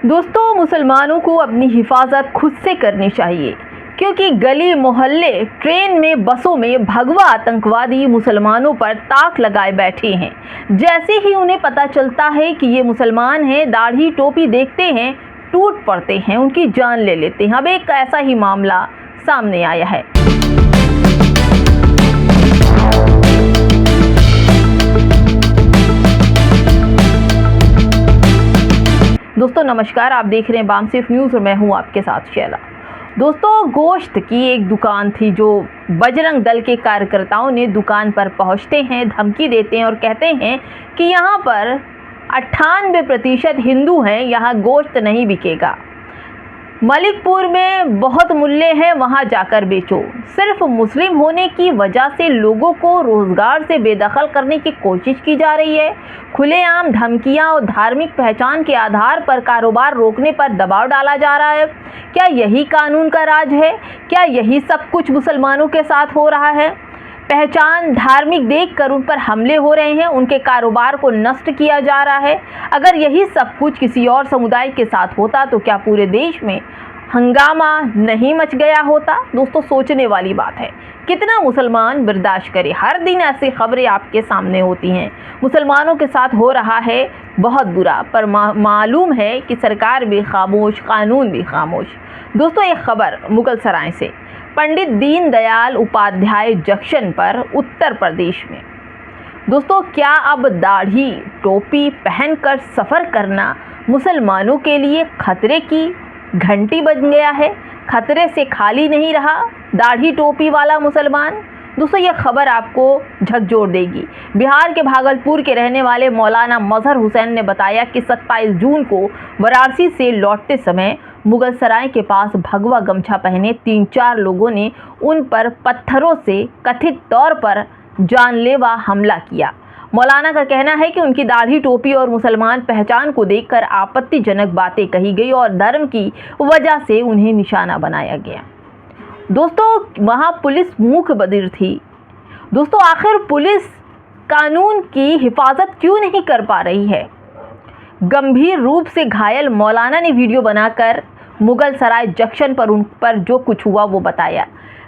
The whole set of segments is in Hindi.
दोस्तों, मुसलमानों को अपनी हिफाजत खुद से करनी चाहिए, क्योंकि गली मोहल्ले, ट्रेन में, बसों में भगवा आतंकवादी मुसलमानों पर ताक लगाए बैठे हैं। जैसे ही उन्हें पता चलता है कि ये मुसलमान हैं, दाढ़ी टोपी देखते हैं, टूट पड़ते हैं, उनकी जान ले लेते हैं। अब एक ऐसा ही मामला सामने आया है। दोस्तों नमस्कार, आप देख रहे हैं बामसिफ न्यूज़ और मैं हूं आपके साथ शैला। दोस्तों, गोश्त की एक दुकान थी जो बजरंग दल के कार्यकर्ताओं ने दुकान पर पहुंचते हैं, धमकी देते हैं और कहते हैं कि यहां पर 98% हिंदू हैं, यहां गोश्त नहीं बिकेगा। मलिकपुर में बहुत मूल्य है, वहां जाकर बेचो। सिर्फ मुस्लिम होने की वजह से लोगों को रोजगार से बेदखल करने की कोशिश की जा रही है। खुलेआम धमकियां और धार्मिक पहचान के आधार पर कारोबार रोकने पर दबाव डाला जा रहा है। क्या यही कानून का राज है? क्या यही सब कुछ मुसलमानों के साथ हो रहा है? पहचान, धार्मिक देखकर उन पर हमले हो रहे हैं, उनके कारोबार को नष्ट किया जा रहा है। अगर यही सब कुछ किसी और समुदाय के साथ होता तो क्या पूरे देश में हंगामा नहीं मच गया होता? दोस्तों, सोचने वाली बात है। कितना मुसलमान बर्दाश्त करे? हर दिन ऐसी खबरें आपके सामने होती हैं। मुसलमानों के साथ हो रहा है बहुत बुरा, पर मालूम है कि सरकार भी खामोश, कानून भी खामोश। दोस्तों, एक खबर मुगलसराय से, पंडित दीनदयाल उपाध्याय जंक्शन पर, उत्तर प्रदेश में। दोस्तों, क्या अब दाढ़ी टोपी पहनकर सफ़र करना मुसलमानों के लिए खतरे की घंटी बन गया है? खतरे से खाली नहीं रहा दाढ़ी टोपी वाला मुसलमान। दोस्तों, यह खबर आपको झकझोर देगी। बिहार के भागलपुर के रहने वाले मौलाना मजहर हुसैन ने बताया कि 27 जून को वाराणसी से लौटते समय मुगलसराय के पास भगवा गमछा पहने 3-4 लोगों ने उन पर पत्थरों से कथित तौर पर जानलेवा हमला किया। मौलाना का कहना है कि उनकी दाढ़ी टोपी और मुसलमान पहचान को देखकर आपत्तिजनक बातें कही गई और धर्म की वजह से उन्हें निशाना बनाया गया। दोस्तों, वहां पुलिस मूक बधिर थी। दोस्तों, आखिर पुलिस कानून की हिफाजत क्यों नहीं कर पा रही है? गंभीर रूप से घायल मौलाना ने वीडियो बनाकर मुगलसराय जंक्शन पर उन पर जो कुछ हुआ वो बताया।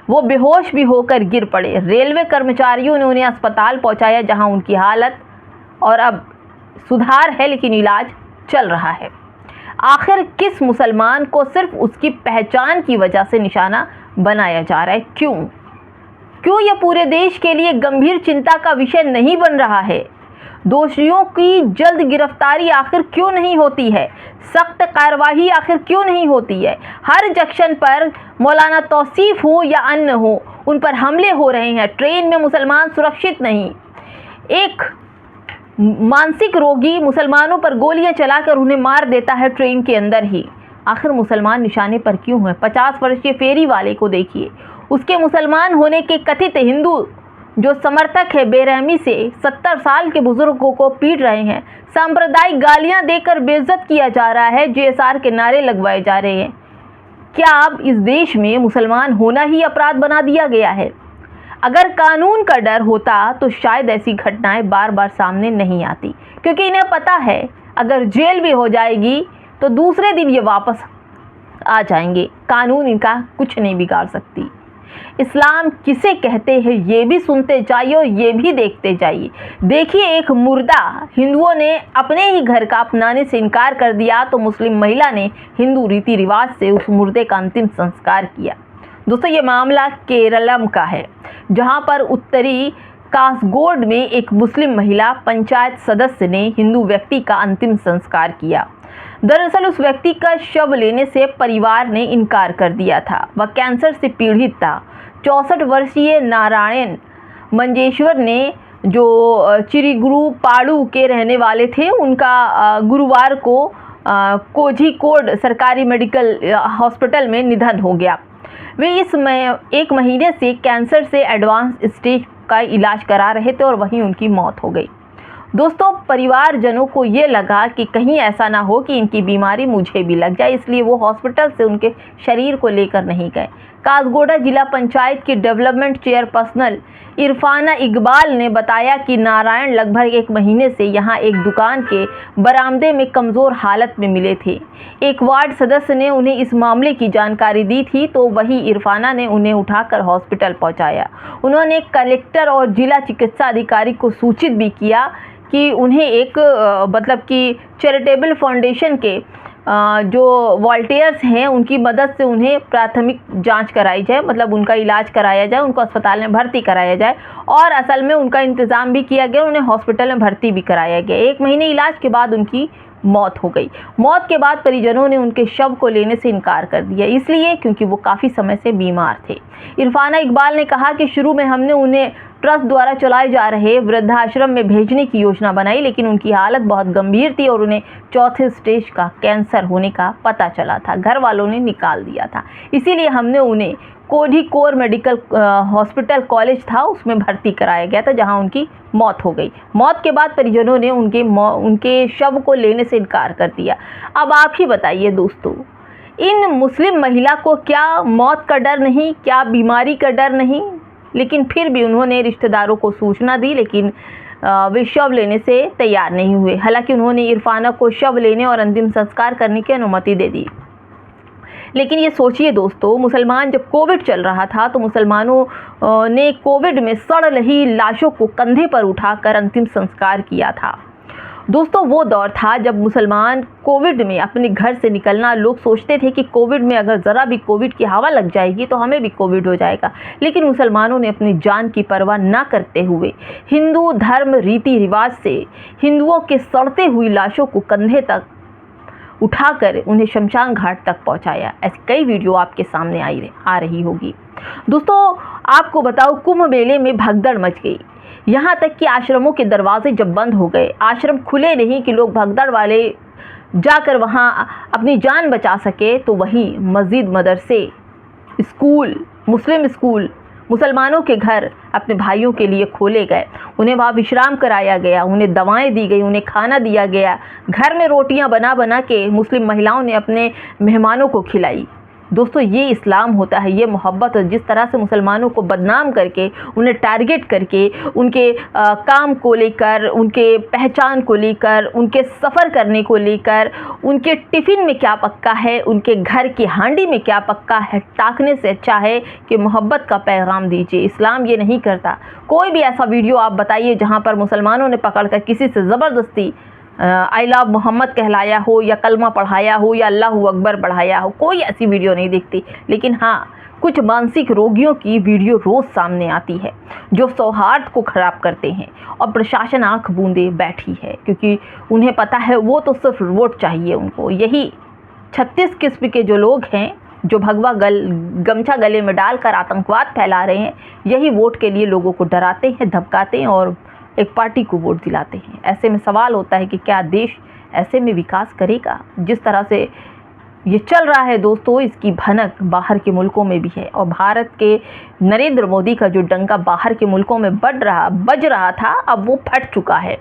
वो बेहोश भी होकर गिर पड़े। रेलवे कर्मचारियों ने उन्हें अस्पताल पहुंचाया, जहां उनकी हालत और अब सुधार है, लेकिन इलाज चल रहा है। आखिर किस मुसलमान को सिर्फ उसकी पहचान की वजह से निशाना बनाया जा रहा है? क्यों यह पूरे देश के लिए गंभीर चिंता का विषय नहीं बन रहा है? दोषियों की जल्द गिरफ्तारी आखिर क्यों नहीं होती है? सख्त कार्रवाई आखिर क्यों नहीं होती है? हर जंक्शन पर मौलाना तौसीफ हो या अन्य हो, उन पर हमले हो रहे हैं। ट्रेन में मुसलमान सुरक्षित नहीं। एक मानसिक रोगी मुसलमानों पर गोलियां चलाकर उन्हें मार देता है ट्रेन के अंदर ही। आखिर मुसलमान निशाने पर क्यों हैं? 50 वर्षीय फेरी वाले को देखिए, उसके मुसलमान होने के कथित हिंदू जो समर्थक है बेरहमी से 70 साल के बुजुर्गों को पीट रहे हैं। सांप्रदायिक गालियां देकर बेइज्जत किया जा रहा है। JSR के नारे लगवाए जा रहे हैं। क्या अब इस देश में मुसलमान होना ही अपराध बना दिया गया है? अगर कानून का डर होता तो शायद ऐसी घटनाएं बार बार सामने नहीं आती, क्योंकि इन्हें पता है अगर जेल भी हो जाएगी तो दूसरे दिन ये वापस आ जाएंगे। कानून इनका कुछ नहीं बिगाड़ सकती। इस्लाम किसे कहते हैं ये भी सुनते जाइए और ये भी देखते जाइए। देखिए, एक मुर्दा हिंदुओं ने अपने ही घर का अपनाने से इनकार कर दिया तो मुस्लिम महिला ने हिंदू रीति रिवाज से उस मुर्दे का अंतिम संस्कार किया। दोस्तों, ये मामला केरलम का है, जहां पर उत्तरी कासरगोड में एक मुस्लिम महिला पंचायत सदस्य ने हिंदू व्यक्ति का अंतिम संस्कार किया। दरअसल उस व्यक्ति का शव लेने से परिवार ने इनकार कर दिया था। वह कैंसर से पीड़ित था। 64 वर्षीय नारायण मंजेश्वर ने, जो चिरीगुरु पाड़ू के रहने वाले थे, उनका गुरुवार को कोझिकोड सरकारी मेडिकल हॉस्पिटल में निधन हो गया। वे इस 1 महीने से कैंसर से एडवांस स्टेज का इलाज करा रहे थे और वहीं उनकी मौत हो गई। दोस्तों परिवारजनों को ये लगा कि कहीं ऐसा ना हो कि इनकी बीमारी मुझे भी लग जाए, इसलिए वो हॉस्पिटल से उनके शरीर को लेकर नहीं गए। कासगोड़ा जिला पंचायत की डेवलपमेंट चेयरपर्सन इरफाना इकबाल ने बताया कि नारायण लगभग 1 महीने से यहां एक दुकान के बरामदे में कमज़ोर हालत में मिले थे। एक वार्ड सदस्य ने उन्हें इस मामले की जानकारी दी थी तो वही इरफाना ने उन्हें उठाकर हॉस्पिटल पहुंचाया। उन्होंने कलेक्टर और जिला चिकित्सा अधिकारी को सूचित भी किया कि उन्हें एक मतलब कि चैरिटेबल फाउंडेशन के जो वॉलंटियर्स हैं उनकी मदद से उन्हें प्राथमिक जांच कराई जाए, मतलब उनका इलाज कराया जाए, उनको अस्पताल में भर्ती कराया जाए और असल में उनका इंतज़ाम भी किया गया, उन्हें हॉस्पिटल में भर्ती भी कराया गया। 1 महीने इलाज के बाद उनकी मौत हो गई। मौत के बाद परिजनों ने उनके शव को लेने से इनकार कर दिया, इसलिए क्योंकि वो काफ़ी समय से बीमार थे। इरफाना इकबाल ने कहा कि शुरू में हमने उन्हें ट्रस्ट द्वारा चलाए जा रहे वृद्धाश्रम में भेजने की योजना बनाई, लेकिन उनकी हालत बहुत गंभीर थी और उन्हें 4थे स्टेज का कैंसर होने का पता चला था। घर वालों ने निकाल दिया था, इसीलिए हमने उन्हें कोझिकोड मेडिकल हॉस्पिटल कॉलेज था उसमें भर्ती कराया गया था, जहां उनकी मौत हो गई। मौत के बाद परिजनों ने उनके शव को लेने से इनकार कर दिया। अब आप ही बताइए दोस्तों, इन मुस्लिम महिला को क्या मौत का डर नहीं, क्या बीमारी का डर नहीं? लेकिन फिर भी उन्होंने रिश्तेदारों को सूचना दी, लेकिन वे शव लेने से तैयार नहीं हुए। हालांकि उन्होंने इरफाना को शव लेने और अंतिम संस्कार करने की अनुमति दे दी। लेकिन ये सोचिए दोस्तों, मुसलमान जब कोविड चल रहा था तो मुसलमानों ने कोविड में सड़ रही लाशों को कंधे पर उठाकर अंतिम संस्कार किया था। दोस्तों वो दौर था जब मुसलमान कोविड में अपने घर से निकलना, लोग सोचते थे कि कोविड में अगर ज़रा भी कोविड की हवा लग जाएगी तो हमें भी कोविड हो जाएगा, लेकिन मुसलमानों ने अपनी जान की परवाह ना करते हुए हिंदू धर्म रीति रिवाज से हिंदुओं के सड़ते हुई लाशों को कंधे तक उठाकर उन्हें शमशान घाट तक पहुंचाया। ऐसी कई वीडियो आपके सामने आ रही होगी। दोस्तों आपको बताओ, कुंभ मेले में भगदड़ मच गई, यहाँ तक कि आश्रमों के दरवाजे जब बंद हो गए, आश्रम खुले नहीं कि लोग भगदड़ वाले जाकर वहाँ अपनी जान बचा सके, तो वही मस्जिद, मदरसे, स्कूल, मुस्लिम स्कूल, मुसलमानों के घर अपने भाइयों के लिए खोले गए। उन्हें वहाँ विश्राम कराया गया, उन्हें दवाएं दी गई, उन्हें खाना दिया गया। घर में रोटियां बना बना के मुस्लिम महिलाओं ने अपने मेहमानों को खिलाई। दोस्तों ये इस्लाम होता है, ये मोहब्बत। और जिस तरह से मुसलमानों को बदनाम करके, उन्हें टारगेट करके, उनके काम को लेकर, उनके पहचान को लेकर, उनके सफ़र करने को लेकर, उनके टिफ़िन में क्या पक्का है, उनके घर की हांडी में क्या पक्का है, ताकने से अच्छा है कि मोहब्बत का पैगाम दीजिए। इस्लाम ये नहीं करता। कोई भी ऐसा वीडियो आप बताइए जहाँ पर मुसलमानों ने पकड़कर किसी से ज़बरदस्ती आई लव मोहम्मद कहलाया हो, या कलमा पढ़ाया हो, या अल्लाहू अकबर पढ़ाया हो, कोई ऐसी वीडियो नहीं दिखती। लेकिन हाँ, कुछ मानसिक रोगियों की वीडियो रोज़ सामने आती है जो सौहार्द को ख़राब करते हैं, और प्रशासन आंख बूंदे बैठी है क्योंकि उन्हें पता है वो तो सिर्फ वोट चाहिए उनको। यही 36 किस्म के जो लोग हैं जो भगवा गमछा गले में डालकर आतंकवाद फैला रहे हैं, यही वोट के लिए लोगों को डराते हैं, धमकाते हैं और एक पार्टी को वोट दिलाते हैं। ऐसे में सवाल होता है कि क्या देश ऐसे में विकास करेगा? जिस तरह से ये चल रहा है दोस्तों, इसकी भनक बाहर के मुल्कों में भी है, और भारत के नरेंद्र मोदी का जो डंका बाहर के मुल्कों में बज रहा था, अब वो फट चुका है।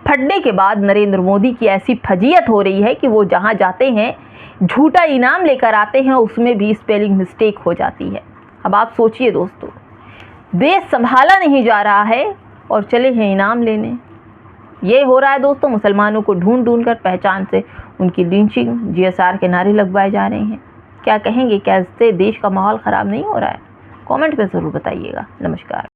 फटने के बाद नरेंद्र मोदी की ऐसी फजीयत हो रही है कि वो जहाँ जाते हैं झूठा इनाम लेकर आते हैं, उसमें भी स्पेलिंग मिस्टेक हो जाती है। अब आप सोचिए दोस्तों, देश संभाला नहीं जा रहा है और चले हैं इनाम लेने। ये हो रहा है दोस्तों, मुसलमानों को ढूंढ कर पहचान से उनकी लिंचिंग, GSR के नारे लगवाए जा रहे हैं। क्या कहेंगे, क्या इससे देश का माहौल ख़राब नहीं हो रहा है? कमेंट में ज़रूर बताइएगा। नमस्कार।